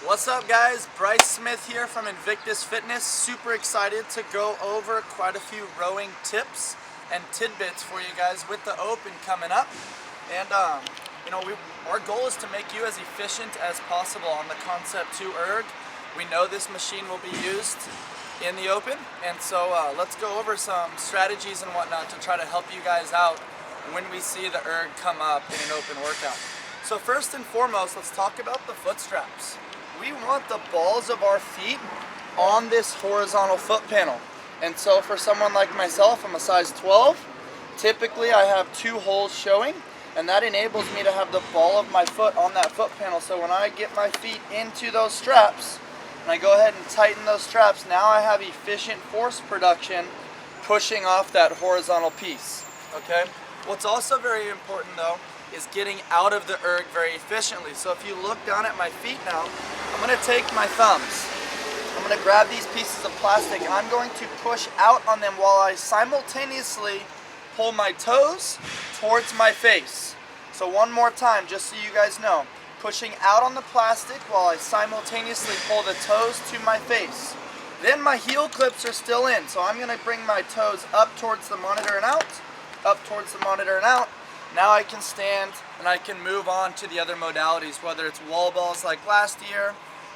What's up guys, Bryce Smith here from Invictus Fitness. Super excited to go over quite a few rowing tips and tidbits for you guys with the Open coming up. And our goal is to make you as efficient as possible on the Concept 2 erg. We know this machine will be used in the Open, and so let's go over some strategies and whatnot to try to help you guys out when we see the erg come up in an open workout. So first and foremost, let's talk about the foot straps. We want the balls of our feet on this horizontal foot panel. And so for someone like myself, I'm a size 12. Typically I have 2 holes showing, and that enables me to have the ball of my foot on that foot panel. So when I get my feet into those straps, and I go ahead and tighten those straps, now I have efficient force production pushing off that horizontal piece, okay? What's also very important though is getting out of the erg very efficiently. So if you look down at my feet now, I'm gonna take my thumbs, I'm gonna grab these pieces of plastic, and I'm going to push out on them while I simultaneously pull my toes towards my face. So one more time, just so you guys know, pushing out on the plastic while I simultaneously pull the toes to my face. Then my heel clips are still in, so I'm gonna bring my toes up towards the monitor and out, up towards the monitor and out. Now I can stand and I can move on to the other modalities, whether it's wall balls like last year,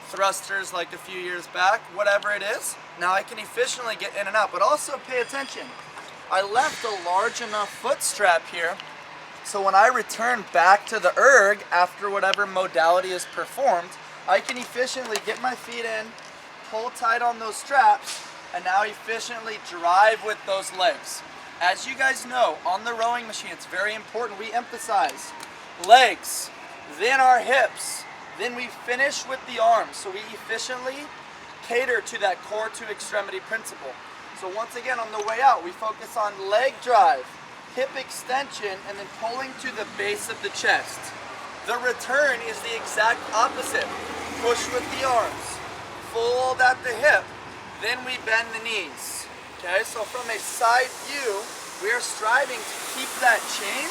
thrusters like a few years back, whatever it is. Now I can efficiently get in and out, but also pay attention. I left a large enough foot strap here, so when I return back to the erg after whatever modality is performed, I can efficiently get my feet in, pull tight on those straps, and now efficiently drive with those legs. As you guys know, on the rowing machine, it's very important we emphasize legs, then our hips, then we finish with the arms. So we efficiently cater to that core to extremity principle. So once again, on the way out, we focus on leg drive, hip extension, and then pulling to the base of the chest. The return is the exact opposite. Push with the arms, fold at the hip, then we bend the knees. Okay, so from a side view, we are striving to keep that chain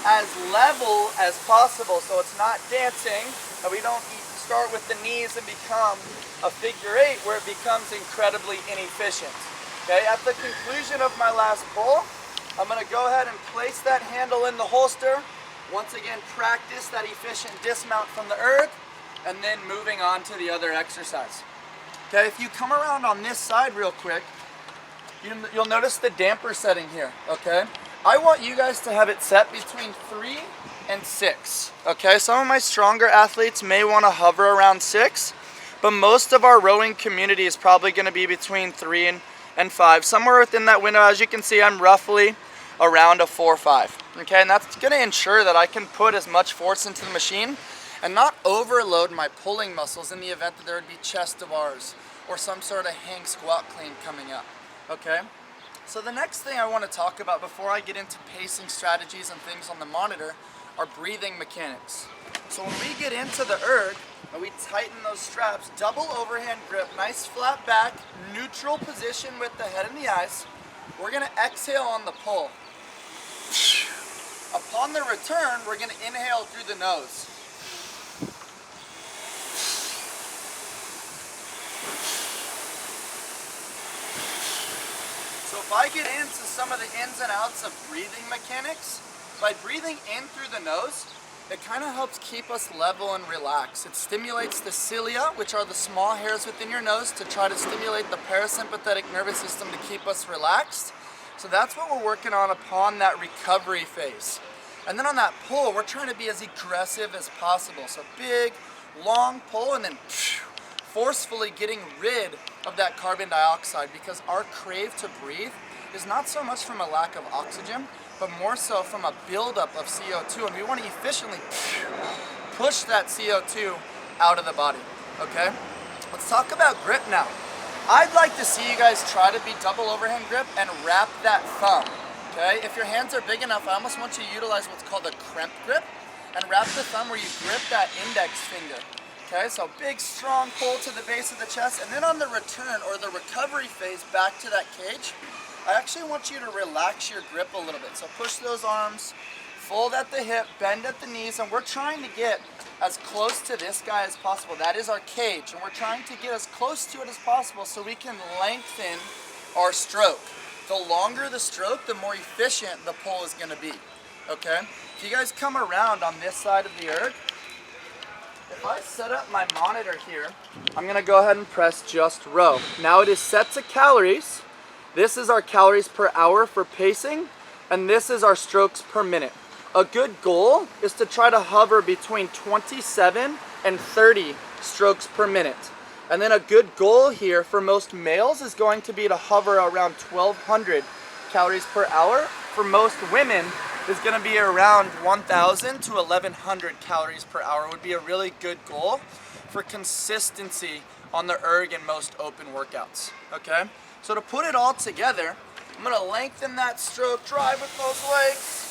as level as possible, so it's not dancing, and we don't start with the knees and become a figure 8 where it becomes incredibly inefficient. Okay, at the conclusion of my last pull, I'm going to go ahead and place that handle in the holster. Once again, practice that efficient dismount from the erg, and then moving on to the other exercise. Okay, if you come around on this side real quick, you'll notice the damper setting here, okay? I want you guys to have it set between 3 and 6, okay? Some of my stronger athletes may want to hover around 6, but most of our rowing community is probably going to be between 3 and 5. Somewhere within that window, as you can see, I'm roughly around a 4 or 5, okay? And that's going to ensure that I can put as much force into the machine and not overload my pulling muscles in the event that there would be chest to bars or some sort of hang squat clean coming up. Okay, so the next thing I want to talk about before I get into pacing strategies and things on the monitor are breathing mechanics. So when we get into the erg and we tighten those straps, double overhand grip, nice flat back, neutral position with the head in the eyes, we're going to exhale on the pull. Upon the return, we're going to inhale through the nose. So if I get into some of the ins and outs of breathing mechanics, by breathing in through the nose, it kind of helps keep us level and relaxed. It stimulates the cilia, which are the small hairs within your nose, to try to stimulate the parasympathetic nervous system to keep us relaxed. So that's what we're working on upon that recovery phase. And then on that pull, we're trying to be as aggressive as possible. So big, long pull, and then forcefully getting rid of that carbon dioxide, because our crave to breathe is not so much from a lack of oxygen, but more so from a buildup of CO2, and we want to efficiently push that CO2 out of the body, okay? Let's talk about grip now. I'd like to see you guys try to be double overhand grip and wrap that thumb, okay? If your hands are big enough, I almost want you to utilize what's called a crimp grip and wrap the thumb where you grip that index finger. Okay, so big strong pull to the base of the chest, and then on the return or the recovery phase back to that cage, I actually want you to relax your grip a little bit. So push those arms, fold at the hip, bend at the knees, and we're trying to get as close to this guy as possible. That is our cage, and we're trying to get as close to it as possible so we can lengthen our stroke. The longer the stroke, the more efficient the pull is gonna be, okay? If you guys come around on this side of the erg, if I set up my monitor here, I'm gonna go ahead and press just row. Now it is set to calories. This is our calories per hour for pacing, and this is our strokes per minute. A good goal is to try to hover between 27 and 30 strokes per minute. And then a good goal here for most males is going to be to hover around 1,200 calories per hour. For most women, is going to be around 1,000 to 1,100 calories per hour would be a really good goal for consistency on the erg in most open workouts, okay? So to put it all together, I'm going to lengthen that stroke, drive with those legs.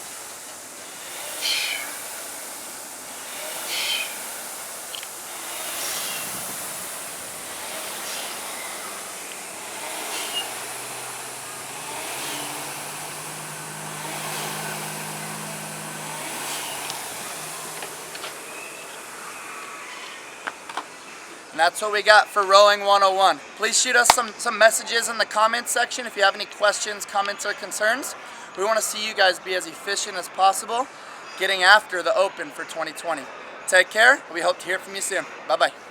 And that's what we got for Rowing 101. Please shoot us some messages in the comments section if you have any questions, comments, or concerns. We want to see you guys be as efficient as possible getting after the Open for 2020. Take care. We hope to hear from you soon. Bye-bye.